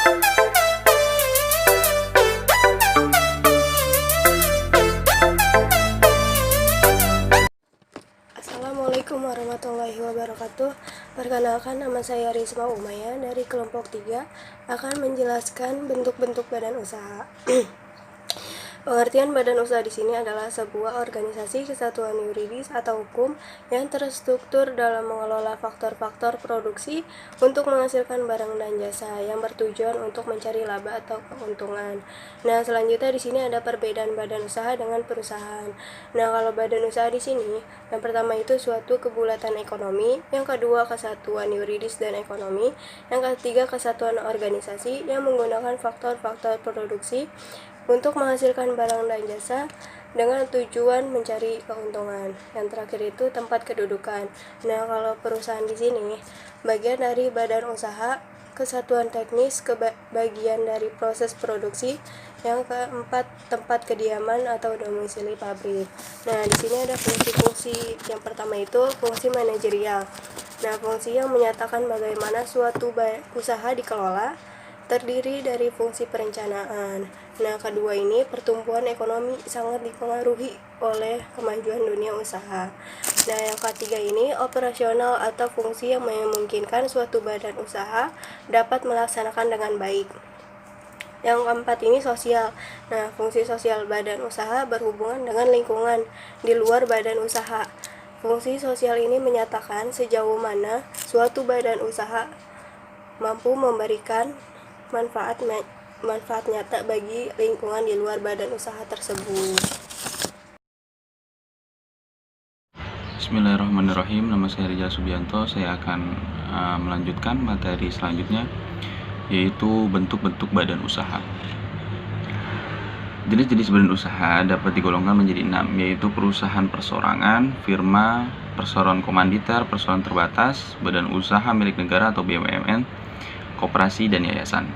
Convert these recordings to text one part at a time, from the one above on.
Assalamualaikum warahmatullahi wabarakatuh. Perkenalkan, nama saya Risma Umaya dari kelompok 3 akan menjelaskan bentuk-bentuk badan usaha. Pengertian badan usaha di sini adalah sebuah organisasi kesatuan yuridis atau hukum yang terstruktur dalam mengelola faktor-faktor produksi untuk menghasilkan barang dan jasa yang bertujuan untuk mencari laba atau keuntungan. Nah, selanjutnya di sini ada perbedaan badan usaha dengan perusahaan. Nah, kalau badan usaha di sini, yang pertama itu suatu kebulatan ekonomi, yang kedua kesatuan yuridis dan ekonomi, yang ketiga kesatuan organisasi yang menggunakan faktor-faktor produksi untuk menghasilkan barang dan jasa dengan tujuan mencari keuntungan. Yang terakhir itu tempat kedudukan. Nah, kalau perusahaan di sini bagian dari badan usaha, kesatuan teknis, bagian dari proses produksi, yang keempat tempat kediaman atau domisili pabrik. Nah, di sini ada fungsi-fungsi. Yang pertama itu fungsi manajerial. Nah, fungsi yang menyatakan bagaimana suatu usaha dikelola terdiri dari fungsi perencanaan. Nah, kedua ini pertumbuhan ekonomi sangat dipengaruhi oleh kemajuan dunia usaha. Nah, yang ketiga ini operasional atau fungsi yang memungkinkan suatu badan usaha dapat melaksanakan dengan baik. Yang keempat ini sosial. Nah, fungsi sosial badan usaha berhubungan dengan lingkungan di luar badan usaha. Fungsi sosial ini menyatakan sejauh mana suatu badan usaha mampu memberikan manfaat nyata bagi lingkungan di luar badan usaha tersebut. Bismillahirrahmanirrahim. Nama saya Rijal Subianto. Saya akan melanjutkan materi selanjutnya, yaitu bentuk-bentuk badan usaha. Jenis-jenis badan usaha dapat digolongkan menjadi 6, yaitu perusahaan perseorangan, firma, perseroan komanditer, perseroan terbatas, badan usaha milik negara atau BUMN, koperasi, dan yayasan.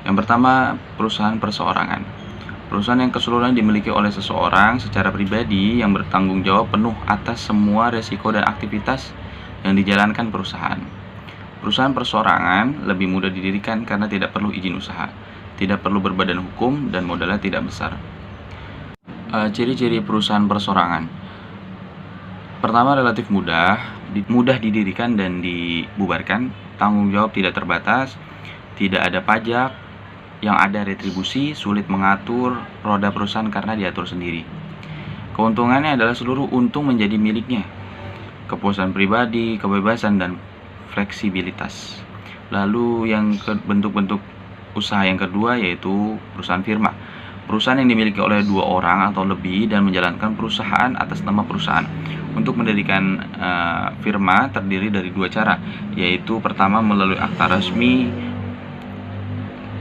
Yang pertama, perusahaan perseorangan. Perusahaan yang keseluruhan dimiliki oleh seseorang secara pribadi yang bertanggung jawab penuh atas semua resiko dan aktivitas yang dijalankan perusahaan. Perusahaan perseorangan lebih mudah didirikan karena tidak perlu izin usaha, tidak perlu berbadan hukum, dan modalnya tidak besar. Ciri-ciri perusahaan perseorangan. Pertama, relatif mudah didirikan dan dibubarkan, tanggung jawab tidak terbatas, tidak ada pajak, yang ada retribusi, sulit mengatur roda perusahaan karena diatur sendiri. Keuntungannya adalah seluruh untung menjadi miliknya, kepuasan pribadi, kebebasan, dan fleksibilitas. Lalu yang bentuk-bentuk usaha yang kedua yaitu perusahaan firma. Perusahaan yang dimiliki oleh 2 orang atau lebih dan menjalankan perusahaan atas nama perusahaan. Untuk mendirikan firma terdiri dari 2 cara, yaitu pertama melalui akta resmi,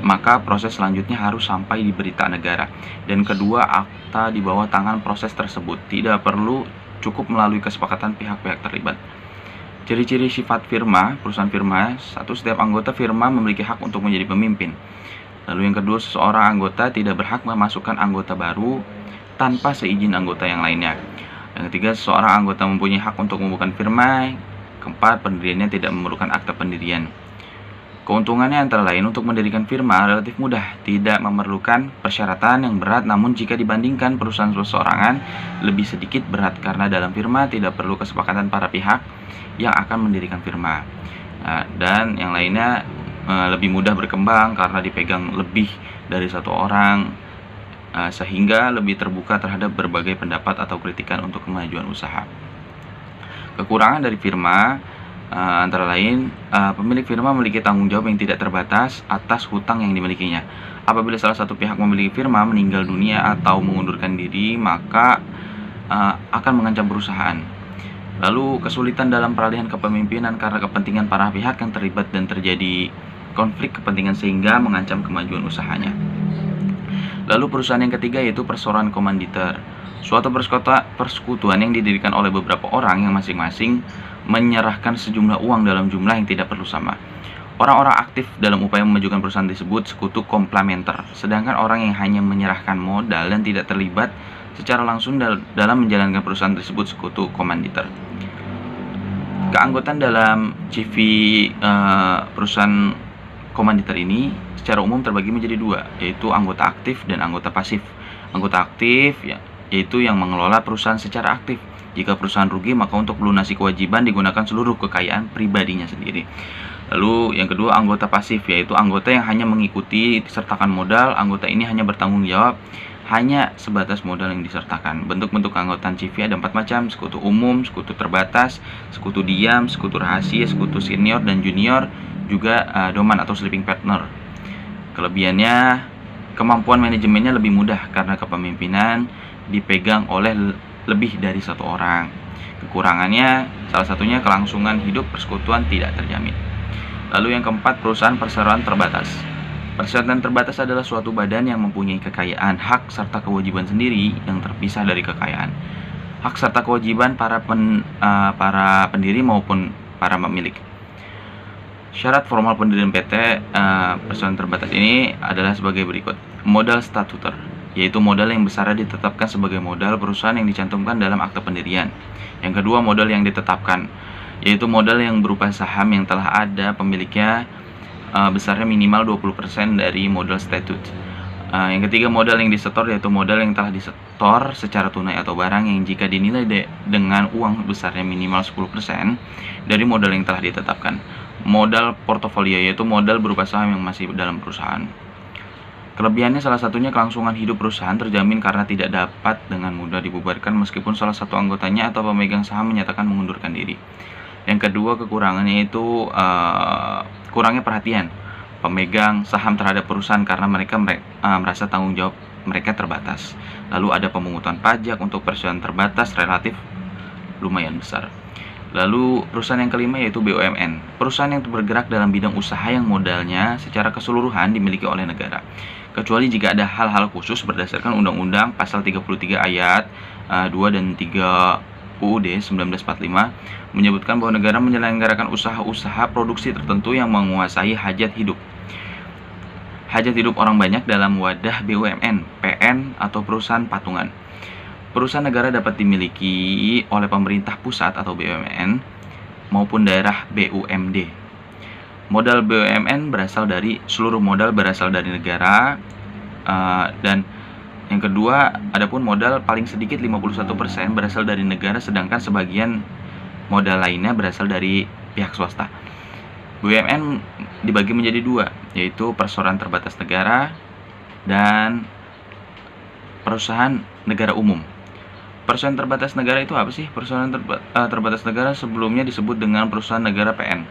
maka proses selanjutnya harus sampai di berita negara, dan kedua, akta di bawah tangan proses tersebut. Tidak perlu, cukup melalui kesepakatan pihak-pihak terlibat. Ciri-ciri sifat firma, perusahaan firma. 1. Setiap anggota firma memiliki hak untuk menjadi pemimpin. Lalu yang kedua, seseorang anggota tidak berhak memasukkan anggota baru tanpa seizin anggota yang lainnya. Yang ketiga, seseorang anggota mempunyai hak untuk membuka firma. Keempat, pendiriannya tidak memerlukan akta pendirian. Keuntungannya antara lain, untuk mendirikan firma relatif mudah, tidak memerlukan persyaratan yang berat, namun jika dibandingkan perusahaan perseorangan lebih sedikit berat karena dalam firma tidak perlu kesepakatan para pihak yang akan mendirikan firma. Dan yang lainnya lebih mudah berkembang karena dipegang lebih dari 1 orang, sehingga lebih terbuka terhadap berbagai pendapat atau kritikan untuk kemajuan usaha. Kekurangan dari firma antara lain, pemilik firma memiliki tanggung jawab yang tidak terbatas atas hutang yang dimilikinya. Apabila salah satu pihak memiliki firma meninggal dunia atau mengundurkan diri, maka akan mengancam perusahaan. Lalu kesulitan dalam peralihan kepemimpinan karena kepentingan para pihak yang terlibat dan terjadi konflik kepentingan sehingga mengancam kemajuan usahanya. Lalu perusahaan yang ketiga yaitu perseroan komanditer. Suatu persekutuan yang didirikan oleh beberapa orang yang masing-masing menyerahkan sejumlah uang dalam jumlah yang tidak perlu sama. Orang-orang aktif dalam upaya memajukan perusahaan disebut sekutu komplementer, sedangkan orang yang hanya menyerahkan modal dan tidak terlibat secara langsung dalam menjalankan perusahaan disebut sekutu komanditer. Keanggotaan dalam CV perusahaan komanditer ini secara umum terbagi menjadi dua, yaitu anggota aktif dan anggota pasif. Anggota aktif yaitu yang mengelola perusahaan secara aktif. Jika perusahaan rugi, maka untuk melunasi kewajiban digunakan seluruh kekayaan pribadinya sendiri. Lalu yang kedua, anggota pasif, yaitu anggota yang hanya mengikuti disertakan modal. Anggota ini hanya bertanggung jawab hanya sebatas modal yang disertakan. Bentuk-bentuk keanggotaan CV ada 4 macam: sekutu umum, sekutu terbatas, sekutu diam, sekutu rahasia, sekutu senior dan junior, juga doman atau sleeping partner. Kelebihannya, kemampuan manajemennya lebih mudah karena kepemimpinan dipegang oleh lebih dari satu orang. Kekurangannya, salah satunya kelangsungan hidup persekutuan tidak terjamin. Lalu yang keempat, perusahaan perseroan terbatas. Perseroan terbatas adalah suatu badan yang mempunyai kekayaan, hak, serta kewajiban sendiri yang terpisah dari kekayaan. Hak serta kewajiban para pendiri maupun para pemilik. Syarat formal pendirian PT perseroan terbatas ini adalah sebagai berikut. Modal statuter, yaitu modal yang besarnya ditetapkan sebagai modal perusahaan yang dicantumkan dalam akte pendirian. Yang kedua, modal yang ditetapkan, yaitu modal yang berupa saham yang telah ada pemiliknya, besarnya minimal 20% dari modal statut. Yang ketiga, modal yang disetor, yaitu modal yang telah disetor secara tunai atau barang yang jika dinilai dengan uang besarnya minimal 10% dari modal yang telah ditetapkan. Modal portofolio, yaitu modal berupa saham yang masih dalam perusahaan. Kelebihannya salah satunya kelangsungan hidup perusahaan terjamin karena tidak dapat dengan mudah dibubarkan meskipun salah satu anggotanya atau pemegang saham menyatakan mengundurkan diri. Yang kedua, kekurangannya itu kurangnya perhatian pemegang saham terhadap perusahaan karena mereka merasa tanggung jawab mereka terbatas. Lalu ada pemungutan pajak untuk perusahaan terbatas relatif lumayan besar. Lalu perusahaan yang kelima yaitu BUMN, perusahaan yang bergerak dalam bidang usaha yang modalnya secara keseluruhan dimiliki oleh negara, kecuali jika ada hal-hal khusus berdasarkan Undang-Undang Pasal 33 Ayat 2 dan 3 UUD 1945 menyebutkan bahwa negara menyelenggarakan usaha-usaha produksi tertentu yang menguasai hajat hidup orang banyak dalam wadah BUMN, PN, atau perusahaan patungan. Perusahaan negara dapat dimiliki oleh pemerintah pusat atau BUMN maupun daerah BUMD. Modal BUMN seluruh modal berasal dari negara, dan yang kedua, adapun modal paling sedikit 51% berasal dari negara, sedangkan sebagian modal lainnya berasal dari pihak swasta. BUMN dibagi menjadi dua, yaitu perseroan terbatas negara dan perusahaan negara umum. Perusahaan terbatas negara itu apa sih? Perusahaan terbatas negara sebelumnya disebut dengan perusahaan negara PN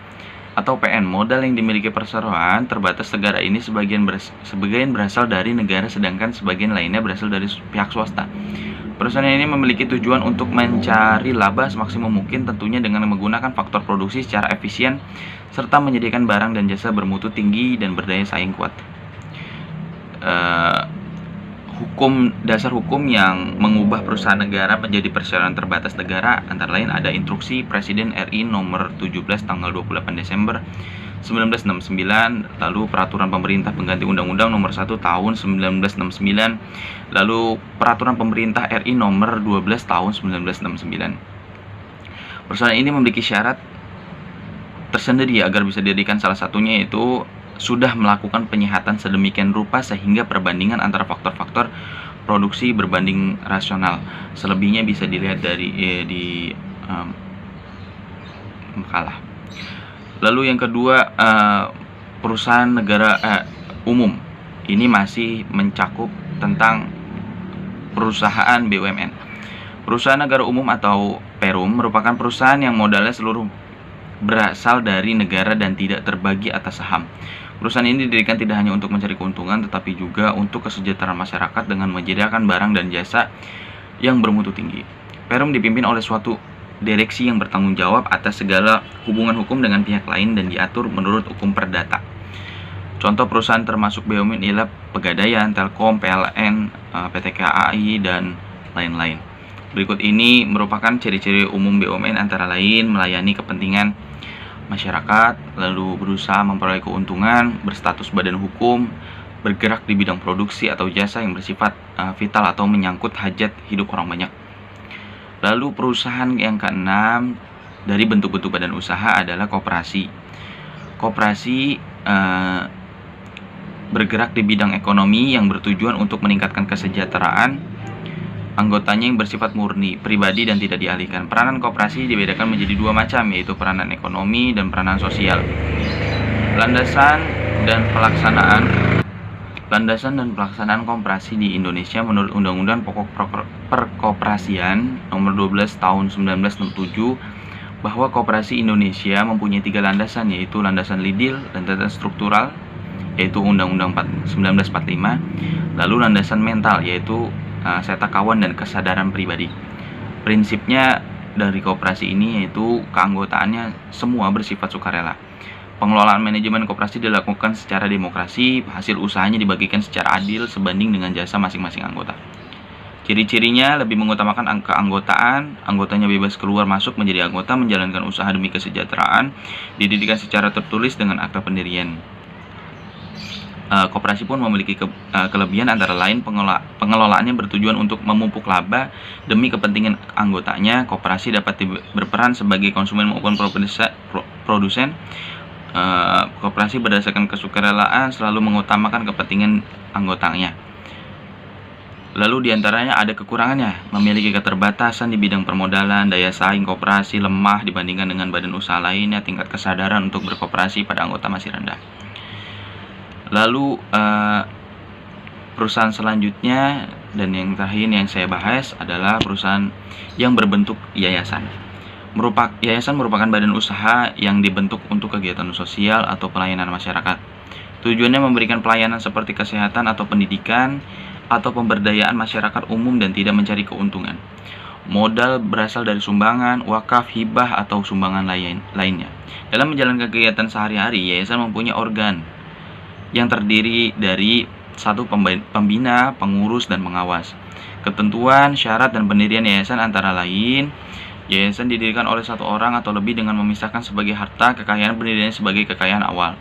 atau PN. Modal yang dimiliki perseroan terbatas negara ini sebagian berasal dari negara, sedangkan sebagian lainnya berasal dari pihak swasta. Perusahaan ini memiliki tujuan untuk mencari laba semaksimum mungkin, tentunya dengan menggunakan faktor produksi secara efisien serta menyediakan barang dan jasa bermutu tinggi dan berdaya saing kuat. Dasar hukum yang mengubah perusahaan negara menjadi perseroan terbatas negara antara lain ada Instruksi Presiden RI nomor 17 tanggal 28 Desember 1969, lalu Peraturan Pemerintah Pengganti Undang-Undang nomor 1 tahun 1969, lalu Peraturan Pemerintah RI nomor 12 tahun 1969. Perusahaan ini memiliki syarat tersendiri agar bisa didirikan, salah satunya yaitu sudah melakukan penyihatan sedemikian rupa sehingga perbandingan antara faktor-faktor produksi berbanding rasional. Selebihnya bisa dilihat di makalah. Lalu yang kedua, perusahaan negara umum. Ini masih mencakup tentang perusahaan BUMN. Perusahaan negara umum atau Perum merupakan perusahaan yang modalnya seluruh berasal dari negara dan tidak terbagi atas saham. Perusahaan ini didirikan tidak hanya untuk mencari keuntungan, tetapi juga untuk kesejahteraan masyarakat dengan menyediakan barang dan jasa yang bermutu tinggi. Perum dipimpin oleh suatu direksi yang bertanggung jawab atas segala hubungan hukum dengan pihak lain dan diatur menurut hukum perdata. Contoh perusahaan termasuk BUMN ialah Pegadaian, Telkom, PLN, PT KAI, dan lain-lain. Berikut ini merupakan ciri-ciri umum BUMN antara lain melayani kepentingan masyarakat, lalu berusaha memperoleh keuntungan, berstatus badan hukum, bergerak di bidang produksi atau jasa yang bersifat vital atau menyangkut hajat hidup orang banyak. Lalu perusahaan yang keenam dari bentuk-bentuk badan usaha adalah koperasi. Koperasi bergerak di bidang ekonomi yang bertujuan untuk meningkatkan kesejahteraan anggotanya yang bersifat murni, pribadi, dan tidak dialihkan. Peranan koperasi dibedakan menjadi dua macam, yaitu peranan ekonomi dan peranan sosial. Landasan dan pelaksanaan koperasi di Indonesia menurut Undang-Undang Pokok Perkoperasian Nomor 12 Tahun 1967 bahwa koperasi Indonesia mempunyai 3 landasan, yaitu landasan lidil, landasan struktural, yaitu Undang-Undang 1945, lalu landasan mental, yaitu seta kawan dan kesadaran pribadi. Prinsipnya dari koperasi ini yaitu keanggotaannya semua bersifat sukarela. Pengelolaan manajemen koperasi dilakukan secara demokrasi, hasil usahanya dibagikan secara adil sebanding dengan jasa masing-masing anggota. Ciri-cirinya lebih mengutamakan keanggotaan, anggotanya bebas keluar masuk menjadi anggota, menjalankan usaha demi kesejahteraan, didirikan secara tertulis dengan akta pendirian. Koperasi pun memiliki kelebihan antara lain pengelolaannya bertujuan untuk memupuk laba demi kepentingan anggotanya. Koperasi dapat berperan sebagai konsumen maupun produsen. Koperasi berdasarkan kesukarelaan selalu mengutamakan kepentingan anggotanya. Lalu diantaranya ada kekurangannya, memiliki keterbatasan di bidang permodalan, daya saing koperasi lemah dibandingkan dengan badan usaha lainnya, tingkat kesadaran untuk berkoperasi pada anggota masih rendah. Lalu perusahaan selanjutnya dan yang terakhir yang saya bahas adalah perusahaan yang berbentuk yayasan. Yayasan merupakan badan usaha yang dibentuk untuk kegiatan sosial atau pelayanan masyarakat. Tujuannya memberikan pelayanan seperti kesehatan atau pendidikan atau pemberdayaan masyarakat umum dan tidak mencari keuntungan. Modal berasal dari sumbangan, wakaf, hibah, atau sumbangan lainnya. Dalam menjalankan kegiatan sehari-hari, yayasan mempunyai organ yang terdiri dari satu pembina, pengurus, dan pengawas. Ketentuan, syarat, dan pendirian yayasan antara lain, yayasan didirikan oleh satu orang atau lebih dengan memisahkan sebagai harta kekayaan pendiriannya sebagai kekayaan awal.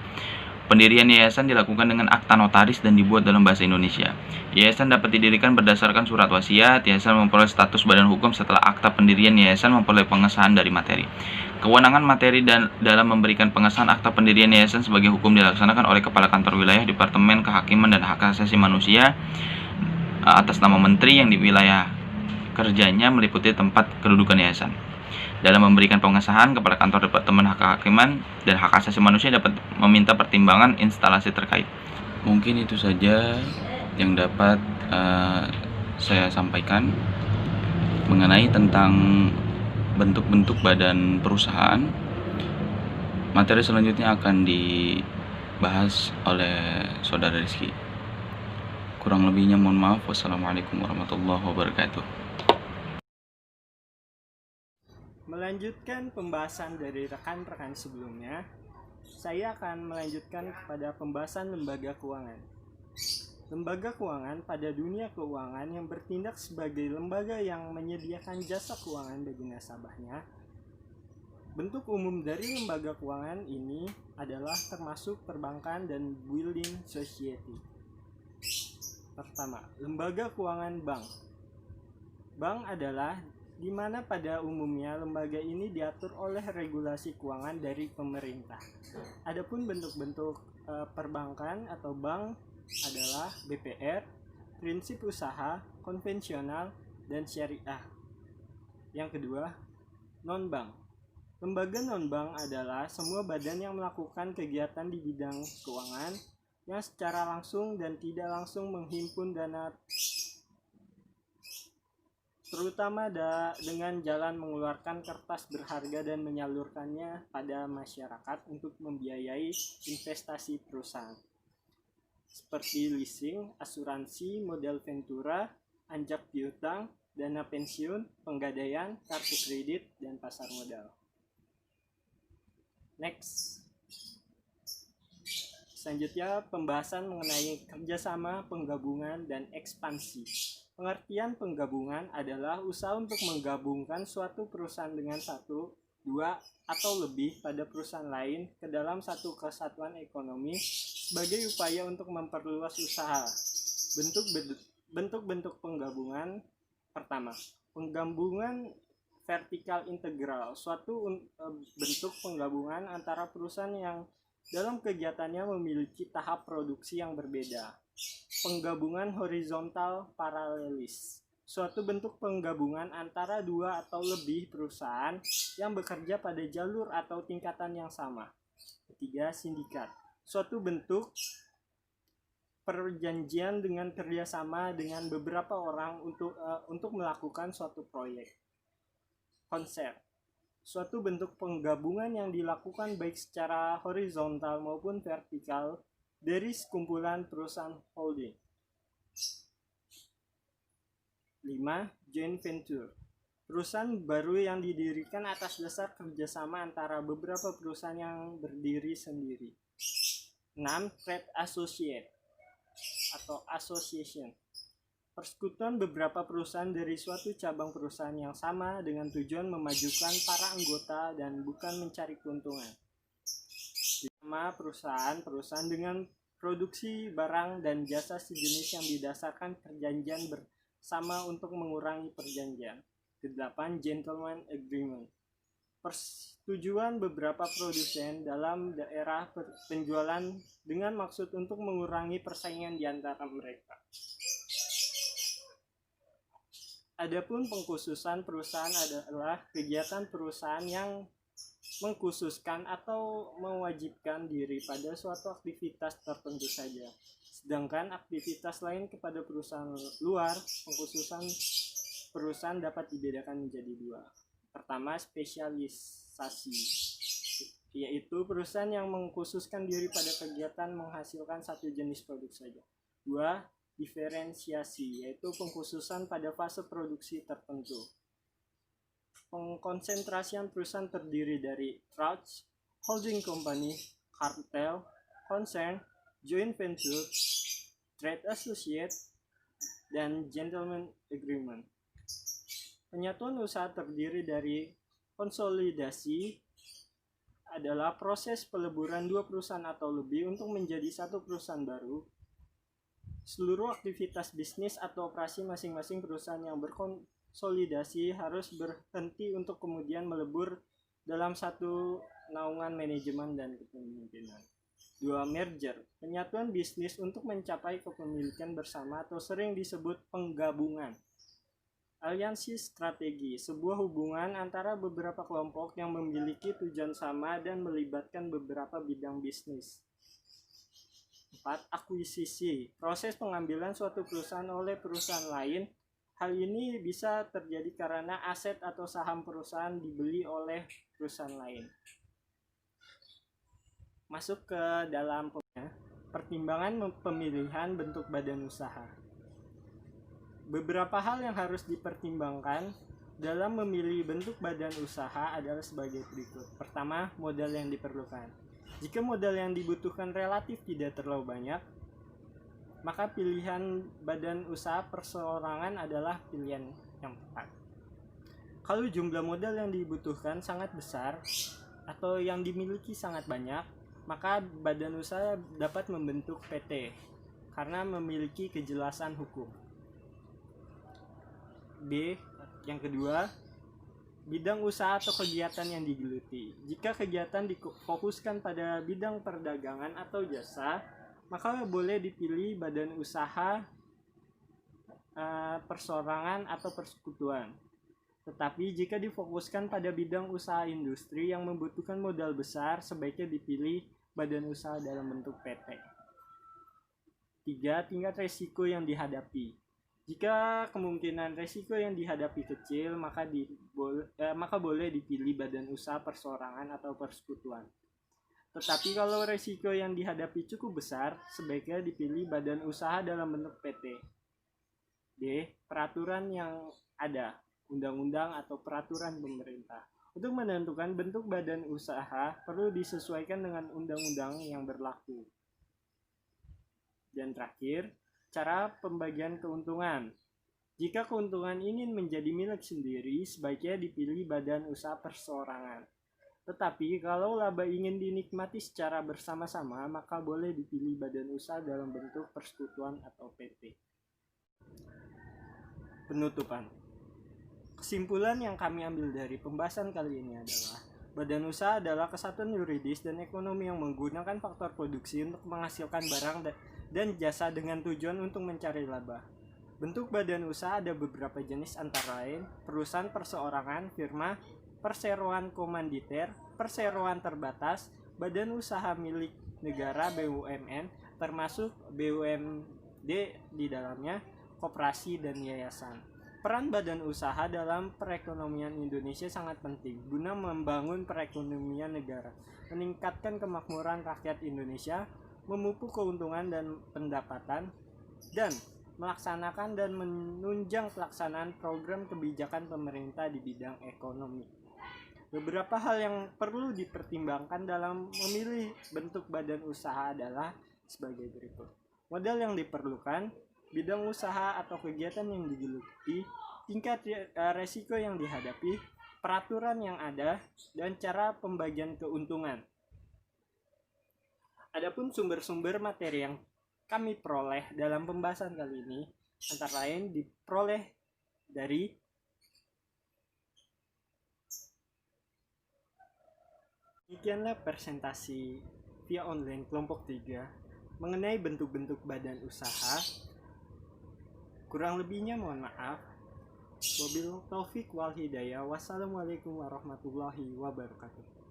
Pendirian yayasan dilakukan dengan akta notaris dan dibuat dalam bahasa Indonesia. Yayasan dapat didirikan berdasarkan surat wasiat. Yayasan memperoleh status badan hukum setelah akta pendirian yayasan memperoleh pengesahan dari materi. Kewenangan materi dan dalam memberikan pengesahan akta pendirian yayasan sebagai hukum dilaksanakan oleh Kepala Kantor Wilayah Departemen Kehakiman dan Hak Asasi Manusia atas nama menteri yang di wilayah kerjanya meliputi tempat kedudukan yayasan. Dalam memberikan pengesahan, Kepala Kantor Departemen Hak Kehakiman dan Hak Asasi Manusia dapat meminta pertimbangan instalasi terkait. Mungkin itu saja yang dapat saya sampaikan mengenai tentang bentuk-bentuk badan perusahaan. Materi selanjutnya akan dibahas oleh Saudara Rizky. Kurang lebihnya mohon maaf. Wassalamualaikum warahmatullahi wabarakatuh. Melanjutkan pembahasan dari rekan-rekan sebelumnya, saya akan melanjutkan kepada pembahasan lembaga keuangan. Lembaga keuangan pada dunia keuangan yang bertindak sebagai lembaga yang menyediakan jasa keuangan bagi nasabahnya. Bentuk umum dari lembaga keuangan ini adalah termasuk perbankan dan building society. Pertama, lembaga keuangan bank. Bank adalah di mana pada umumnya lembaga ini diatur oleh regulasi keuangan dari pemerintah. Adapun bentuk-bentuk perbankan atau bank adalah BPR, prinsip usaha, konvensional, dan syariah. Yang kedua, non-bank. Lembaga non-bank adalah semua badan yang melakukan kegiatan di bidang keuangan yang secara langsung dan tidak langsung menghimpun dana, terutama dengan jalan mengeluarkan kertas berharga dan menyalurkannya pada masyarakat untuk membiayai investasi perusahaan seperti leasing, asuransi, modal ventura, anjak piutang, dana pensiun, penggadaian, kartu kredit, dan pasar modal. Next. Selanjutnya pembahasan mengenai kerjasama, penggabungan, dan ekspansi. Pengertian penggabungan adalah usaha untuk menggabungkan suatu perusahaan dengan satu, dua, atau lebih pada perusahaan lain ke dalam satu kesatuan ekonomi sebagai upaya untuk memperluas usaha. Bentuk-bentuk penggabungan. Pertama, penggabungan vertikal integral, suatu bentuk penggabungan antara perusahaan yang dalam kegiatannya memiliki tahap produksi yang berbeda. Penggabungan horizontal paralelis, suatu bentuk penggabungan antara dua atau lebih perusahaan yang bekerja pada jalur atau tingkatan yang sama. Ketiga, sindikat, suatu bentuk perjanjian dengan kerjasama dengan beberapa orang untuk melakukan suatu proyek. Konser, suatu bentuk penggabungan yang dilakukan baik secara horizontal maupun vertikal dari sekumpulan perusahaan holding. 5. Joint venture, perusahaan baru yang didirikan atas dasar kerjasama antara beberapa perusahaan yang berdiri sendiri. 6. Trade associate atau association, persekutuan beberapa perusahaan dari suatu cabang perusahaan yang sama dengan tujuan memajukan para anggota dan bukan mencari keuntungan. 5. Perusahaan dengan produksi barang dan jasa sejenis yang didasarkan perjanjian bersama untuk mengurangi perjanjian. 8. Gentleman agreement, persetujuan beberapa produsen dalam daerah penjualan dengan maksud untuk mengurangi persaingan di antara mereka. Adapun pengkhususan perusahaan adalah kegiatan perusahaan yang mengkhususkan atau mewajibkan diri pada suatu aktivitas tertentu saja. Sedangkan aktivitas lain kepada perusahaan luar, pengkhususan perusahaan dapat dibedakan menjadi dua. Pertama, spesialisasi, yaitu perusahaan yang mengkhususkan diri pada kegiatan menghasilkan satu jenis produk saja. 2. Diferensiasi, yaitu pengkhususan pada fase produksi tertentu. Pengkonsentrasian perusahaan terdiri dari trust, holding company, kartel, concern, joint venture, trade associate, dan gentleman agreement. Penyatuan usaha terdiri dari konsolidasi, adalah proses peleburan dua perusahaan atau lebih untuk menjadi satu perusahaan baru. Seluruh aktivitas bisnis atau operasi masing-masing perusahaan yang berkonsolidasi harus berhenti untuk kemudian melebur dalam satu naungan manajemen dan kepemimpinan. 2. Merger, penyatuan bisnis untuk mencapai kepemilikan bersama atau sering disebut penggabungan. Aliansi strategi, sebuah hubungan antara beberapa kelompok yang memiliki tujuan sama dan melibatkan beberapa bidang bisnis. 4. Akuisisi, proses pengambilan suatu perusahaan oleh perusahaan lain. Hal ini bisa terjadi karena aset atau saham perusahaan dibeli oleh perusahaan lain. Masuk ke dalam pertimbangan pemilihan bentuk badan usaha. Beberapa hal yang harus dipertimbangkan dalam memilih bentuk badan usaha adalah sebagai berikut. Pertama, modal yang diperlukan. Jika modal yang dibutuhkan relatif tidak terlalu banyak, maka pilihan badan usaha perseorangan adalah pilihan yang tepat. Kalau jumlah modal yang dibutuhkan sangat besar atau yang dimiliki sangat banyak, maka badan usaha dapat membentuk PT karena memiliki kejelasan hukum. B. Yang kedua, bidang usaha atau kegiatan yang digeluti. Jika kegiatan difokuskan pada bidang perdagangan atau jasa, maka boleh dipilih badan usaha perseorangan atau persekutuan. Tetapi jika difokuskan pada bidang usaha industri yang membutuhkan modal besar, sebaiknya dipilih badan usaha dalam bentuk PT. 3. Tingkat resiko yang dihadapi. Jika kemungkinan resiko yang dihadapi kecil, maka boleh dipilih badan usaha perseorangan atau persekutuan. Tetapi kalau resiko yang dihadapi cukup besar, sebaiknya dipilih badan usaha dalam bentuk PT. D. Peraturan yang ada, undang-undang atau peraturan pemerintah. Untuk menentukan bentuk badan usaha, perlu disesuaikan dengan undang-undang yang berlaku. Dan terakhir, cara pembagian keuntungan. Jika keuntungan ingin menjadi milik sendiri, sebaiknya dipilih badan usaha perseorangan. Tetapi kalau laba ingin dinikmati secara bersama-sama, maka boleh dipilih badan usaha dalam bentuk persekutuan atau PT. Penutupan. Kesimpulan yang kami ambil dari pembahasan kali ini adalah Badan usaha adalah kesatuan yuridis dan ekonomi yang menggunakan faktor produksi untuk menghasilkan barang dan jasa dengan tujuan untuk mencari laba. Bentuk badan usaha ada beberapa jenis, antara lain perusahaan perseorangan, firma, perseroan komanditer, perseroan terbatas, badan usaha milik negara BUMN, termasuk BUMD di dalamnya, koperasi dan yayasan. Peran badan usaha dalam perekonomian Indonesia sangat penting guna membangun perekonomian negara, meningkatkan kemakmuran rakyat Indonesia, memupuk keuntungan dan pendapatan, dan melaksanakan dan menunjang pelaksanaan program kebijakan pemerintah di bidang ekonomi. Beberapa hal yang perlu dipertimbangkan dalam memilih bentuk badan usaha adalah sebagai berikut. Modal yang diperlukan, bidang usaha atau kegiatan yang digeluti, tingkat resiko yang dihadapi, peraturan yang ada, dan cara pembagian keuntungan. Adapun sumber-sumber materi yang kami peroleh dalam pembahasan kali ini, antara lain diperoleh dari demikianlah presentasi via online kelompok 3 mengenai bentuk-bentuk badan usaha. Kurang lebihnya mohon maaf. Wabillahi taufik wal hidayah. Wassalamualaikum warahmatullahi wabarakatuh.